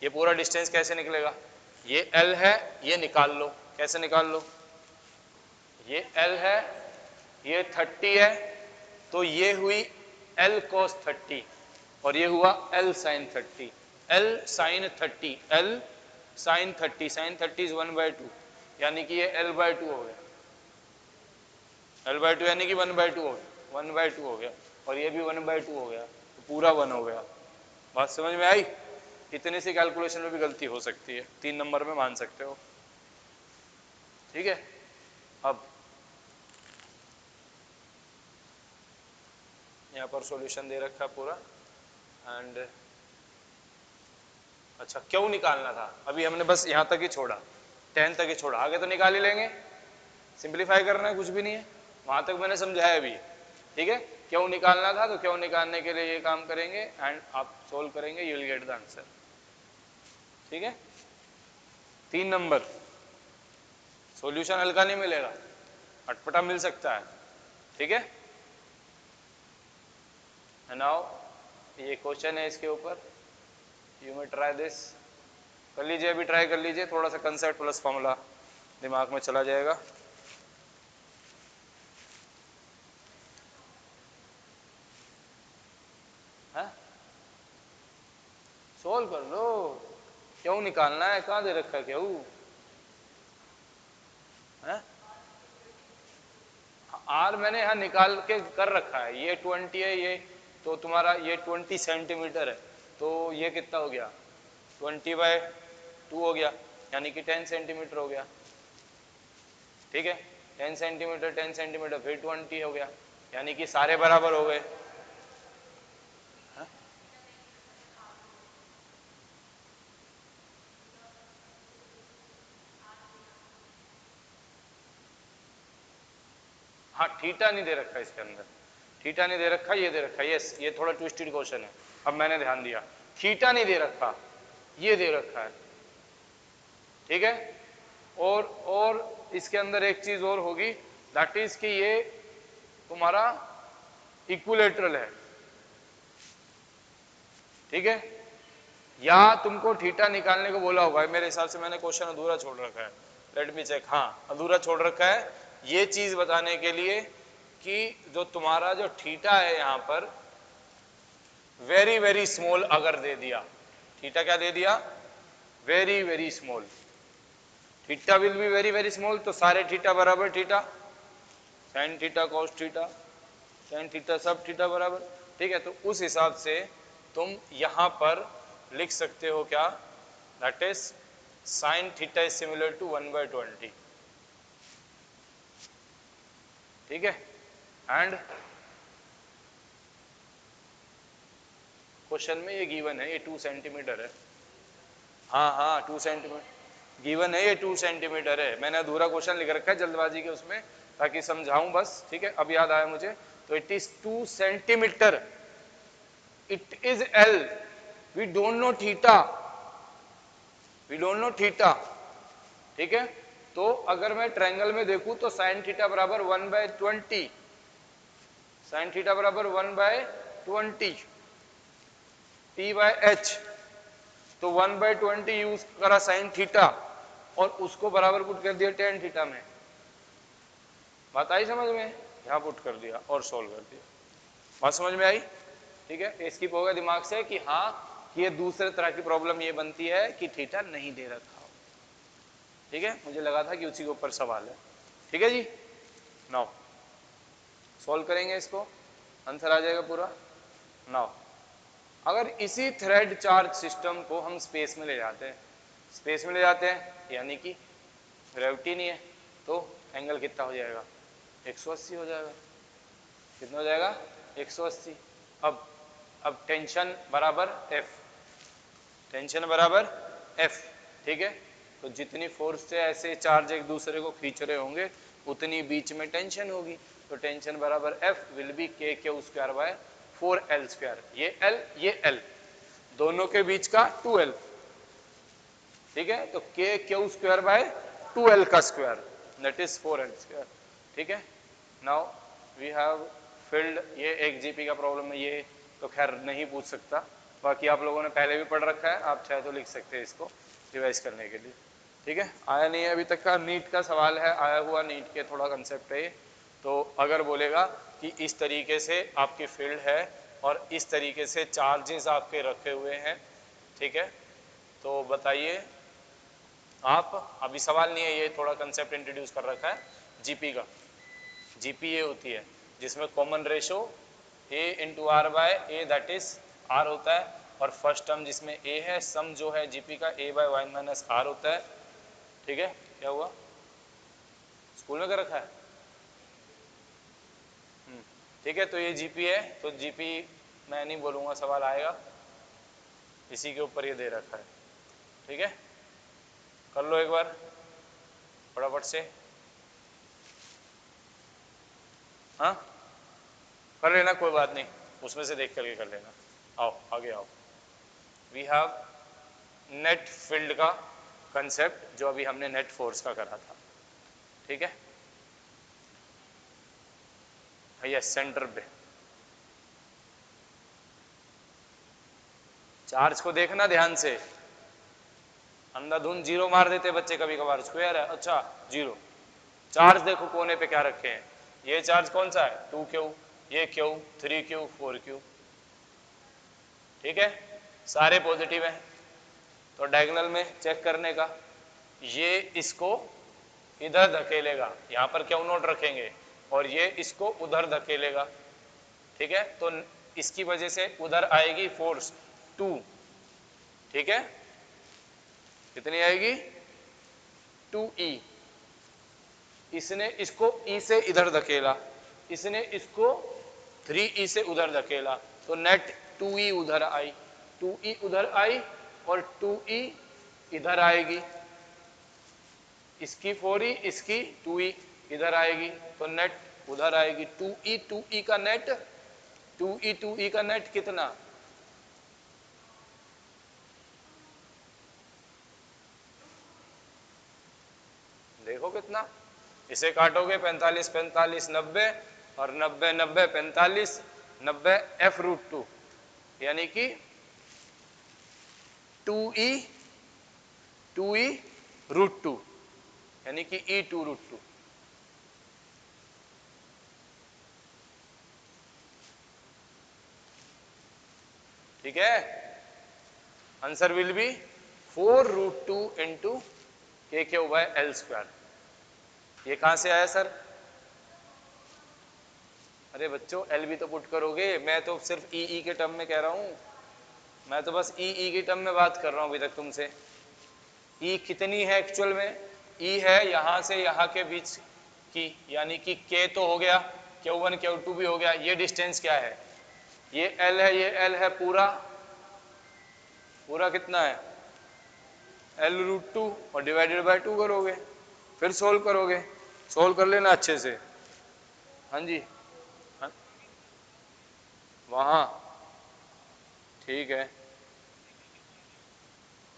ये पूरा डिस्टेंस कैसे निकलेगा, ये L है, ये निकाल लो, कैसे निकाल लो, ये L है, ये 30 है, तो ये हुई L cos 30 और ये हुआ L sin 30, L sin 30, L sin 30, sin 30 is 1/2, यानी कि ये L/2 हो गया, L/2 यानी कि 1/2 हो गया, 1/2 हो गया, और ये भी 1/2 हो गया, तो पूरा 1 हो गया। बात समझ में आई? इतने से कैलकुलेशन में भी गलती हो सकती है, 3 नंबर में मान सकते हो, ठीक है। अब यहाँ पर सॉल्यूशन दे रखा पूरा, एंड अच्छा क्यों निकालना था, अभी हमने बस यहाँ तक ही छोड़ा, 10 तक ही छोड़ा, आगे तो निकाल ही लेंगे, सिंप्लीफाई करना है, कुछ भी नहीं है, वहां तक मैंने समझाया अभी, ठीक है। क्यों निकालना था, तो क्यों निकालने के लिए ये काम करेंगे एंड आप सोल्व करेंगे, you will get the answer, ठीक है। 3 नंबर सॉल्यूशन हल्का नहीं मिलेगा, अटपटा मिल सकता है, ठीक है। नाउ ये क्वेश्चन है, इसके ऊपर यू मे ट्राई दिस, कर लीजिए, अभी ट्राई कर लीजिए, थोड़ा सा कंसेप्ट प्लस फॉर्मूला दिमाग में चला जाएगा। सोल्व कर लो, क्यों निकालना है, कहाँ दे रखा है क्यों है, आर मैंने यहाँ निकाल के कर रखा है, ये 20 है, ये तो तुम्हारा ये 20 सेंटीमीटर है, तो ये कितना हो गया, 20/2 हो गया, यानी कि 10 सेंटीमीटर हो गया, ठीक है। 10 सेंटीमीटर 10 सेंटीमीटर फिर 20 हो गया, यानी कि सारे बराबर हो गए। हाँ थीटा नहीं दे रखा इसके अंदर, थीटा नहीं दे रखा, ये दे रखा, यस ये थोड़ा ट्विस्टेड क्वेश्चन है, अब मैंने ध्यान दिया, थीटा नहीं दे रखा, ये दे रखा है, ठीक है। और इसके अंदर एक चीज और होगी, दैट इज कि ये तुम्हारा इक्विलेटरल है, ठीक है, या तुमको थीटा निकालने को बोला होगा, मेरे हिसाब से मैंने क्वेश्चन अधूरा छोड़ रखा है, लेट मी चेक, हाँ अधूरा छोड़ रखा है, ये चीज बताने के लिए कि जो तुम्हारा जो थीटा है यहाँ पर वेरी वेरी स्मॉल अगर दे दिया, थीटा क्या दे दिया, very very small, theta will be very very small, तो सारे थीटा बराबर theta, sine theta cos theta sine theta सब थीटा बराबर, ठीक है। तो उस हिसाब से तुम यहां पर लिख सकते हो क्या, that is sine theta is similar to 1/20, ठीक है। एंड क्वेश्चन में ये गिवन है, ये 2 सेंटीमीटर है, हाँ हाँ 2 सेंटीमीटर गिवन है, ये 2 सेंटीमीटर है, मैंने अधूरा क्वेश्चन लिख रखा है जल्दबाजी के उसमें, ताकि समझाऊं बस, ठीक है। अब याद आया मुझे, तो it is 2 centimetre, it is L, we don't know theta, we don't know theta, ठीक है। तो अगर मैं ट्रायंगल में देखूं तो साइन थीटा बराबर 1/20, साइन थीटा बराबर 1/20 P/H, तो 1/20 यूज करा साइन थीटा और उसको बराबर पुट कर दिया tan थीटा में, बात आई समझ में, यहां पुट कर दिया और सोल्व कर दिया, बात समझ में आई, ठीक है। स्किप हो गया दिमाग से कि हाँ कि ये दूसरे तरह की प्रॉब्लम ये बनती है कि थीटा नहीं दे रखा हो, ठीक है, मुझे लगा था कि उसी के ऊपर सवाल है, ठीक है जी। नाउ सॉल्व करेंगे इसको, आंसर आ जाएगा पूरा। नाउ अगर इसी थ्रेड चार्ज सिस्टम को हम स्पेस में ले जाते हैं, स्पेस में ले जाते हैं यानी कि ग्रेविटी नहीं है, तो एंगल कितना हो जाएगा, 180 हो जाएगा, कितना हो जाएगा 180। अब टेंशन बराबर F, टेंशन बराबर F, ठीक है। तो जितनी फोर्स से ऐसे चार्ज एक दूसरे को खींच रहे होंगे उतनी बीच में टेंशन होगी, तो टेंशन बराबर F will be K² bye 4L², ये L दोनों के बीच का 2L, ठीक है, तो K² बाय 2L का स्क्वायर दैट इज 4L², ठीक है। नाउ वी हैव फिल्ड, ये एक जीपी का प्रॉब्लम है, ये तो खैर नहीं पूछ सकता, बाकी आप लोगों ने पहले भी पढ़ रखा है, आप चाहे तो लिख सकते हैं इसको रिवाइज करने के लिए। ठीक है, आया नहीं है अभी तक का नीट का सवाल है, आया हुआ नीट के थोड़ा कंसेप्ट है ये। तो अगर बोलेगा कि इस तरीके से आपकी फील्ड है और इस तरीके से चार्जेस आपके रखे हुए हैं, ठीक है, तो बताइए आप, अभी सवाल नहीं है, ये थोड़ा कंसेप्ट इंट्रोड्यूस कर रखा है जीपी का। जीपी ये होती है जिसमें common ratio A into R by A, that is R होता है, और फर्स्ट टर्म जिसमें ए है, सम जो है जीपी का ए बाय वाई माइनस आर होता है। ठीक है, क्या हुआ, स्कूल में कर रखा है? ठीक है, तो ये जीपी है, तो जीपी मैं नहीं बोलूँगा, सवाल आएगा, इसी के ऊपर ये दे रखा है। ठीक है, कर लो एक बार फटाफट से। हाँ कर लेना, कोई बात नहीं, उसमें से देख करके कर लेना। आओ आगे आओ, वी हैव नेट फील्ड का कंसेप्ट जो अभी हमने नेट फोर्स का करा था। ठीक है, भैया सेंटर पे चार्ज को देखना ध्यान से, अंधाधुंध जीरो मार देते बच्चे कभी कभार, स्क्वायर है अच्छा जीरो। चार्ज देखो कोने पे क्या रखे हैं, ये चार्ज कौन सा है 2Q, ये Q 3Q 4Q। ठीक है, सारे पॉजिटिव हैं, तो डायगोनल में चेक करने का, ये इसको इधर धकेलेगा, यहाँ पर क्यू नोट रखेंगे, और ये इसको उधर धकेलेगा। ठीक है, तो इसकी वजह से उधर आएगी फोर्स 2। ठीक है, कितनी आएगी 2E। इसने इसको E से इधर धकेला, इसने इसको 3E से उधर धकेला, तो नेट 2E उधर आई, 2E उधर आई और 2E इधर आएगी, इसकी 4E इसकी 2E इधर आएगी, तो नेट उधर आएगी। 2E का नेट, 2E का नेट कितना, देखो कितना, इसे काटोगे 45 45 90 और 90 90 45 90 F√2, यानी कि 2E√2, यानी कि E2√2। ठीक है, answer will be 4√2 into KQ/L²। ये कहां से आया सर? अरे बच्चों एल भी तो पुट करोगे, मैं तो सिर्फ ई के टर्म में कह रहा हूं, मैं तो बस ई के टर्म में बात कर रहा हूं अभी तक तुमसे। ई कितनी है एक्चुअल में, ई है यहां से यहां के बीच की, यानी कि के तो हो गया, Q1 Q2 भी हो गया, ये डिस्टेंस क्या है, ये एल है, ये एल है, पूरा पूरा कितना है L√2, और डिवाइडेड बाय 2 करोगे, फिर सोल्व करोगे, सोल्व कर लेना अच्छे से। हाँ जी, हाँ? वहाँ ठीक है,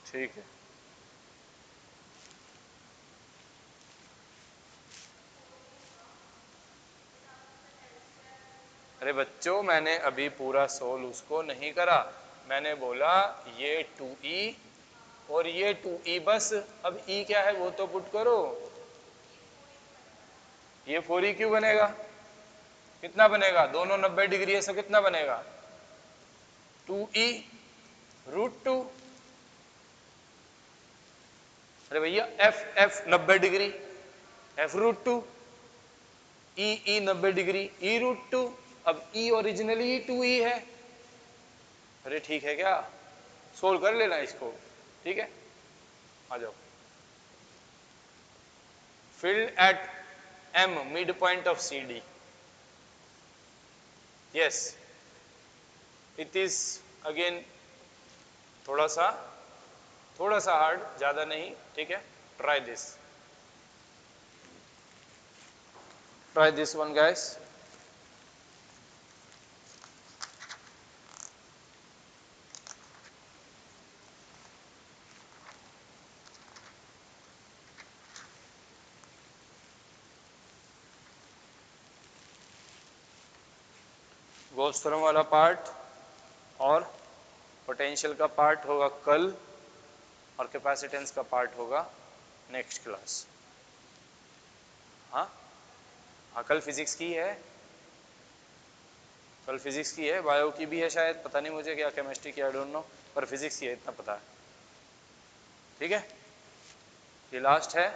ठीक है। अरे बच्चों मैंने अभी पूरा सोल्व उसको नहीं करा, मैंने बोला ये 2E और ये 2E बस, अब E क्या है वो तो पुट करो, ये 4E क्यों बनेगा, कितना बनेगा, दोनों 90 डिग्री है, सो कितना बनेगा 2E√2। अरे भैया F 90 degree, F√2, E 90 degree, E√2। अब E ओरिजिनली 2E है। अरे ठीक है क्या, सोल्व कर लेना इसको। ठीक है, आ जाओ। Filled at M midpoint of CD. Yes, it is again थोड़ा सा हार्ड, ज्यादा नहीं। ठीक है, try this one guys। Gauss theorem वाला पार्ट और पोटेंशियल का पार्ट होगा कल और कैपेसिटेंस का पार्ट होगा नेक्स्ट क्लास। हाँ हाँ, कल फिजिक्स की है, कल फिजिक्स की है, बायो की भी है शायद, पता नहीं मुझे, क्या केमिस्ट्री की आई डोंट नो, पर फिजिक्स की है इतना पता है। ठीक है, ये लास्ट है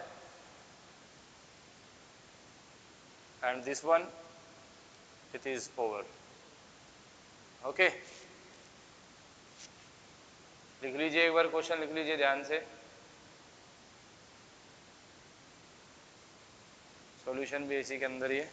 and this one it is over. Okay, लिख लीजिए एक बार, क्वेश्चन लिख लीजिए ध्यान से, सॉल्यूशन भी इसी के अंदर ही है।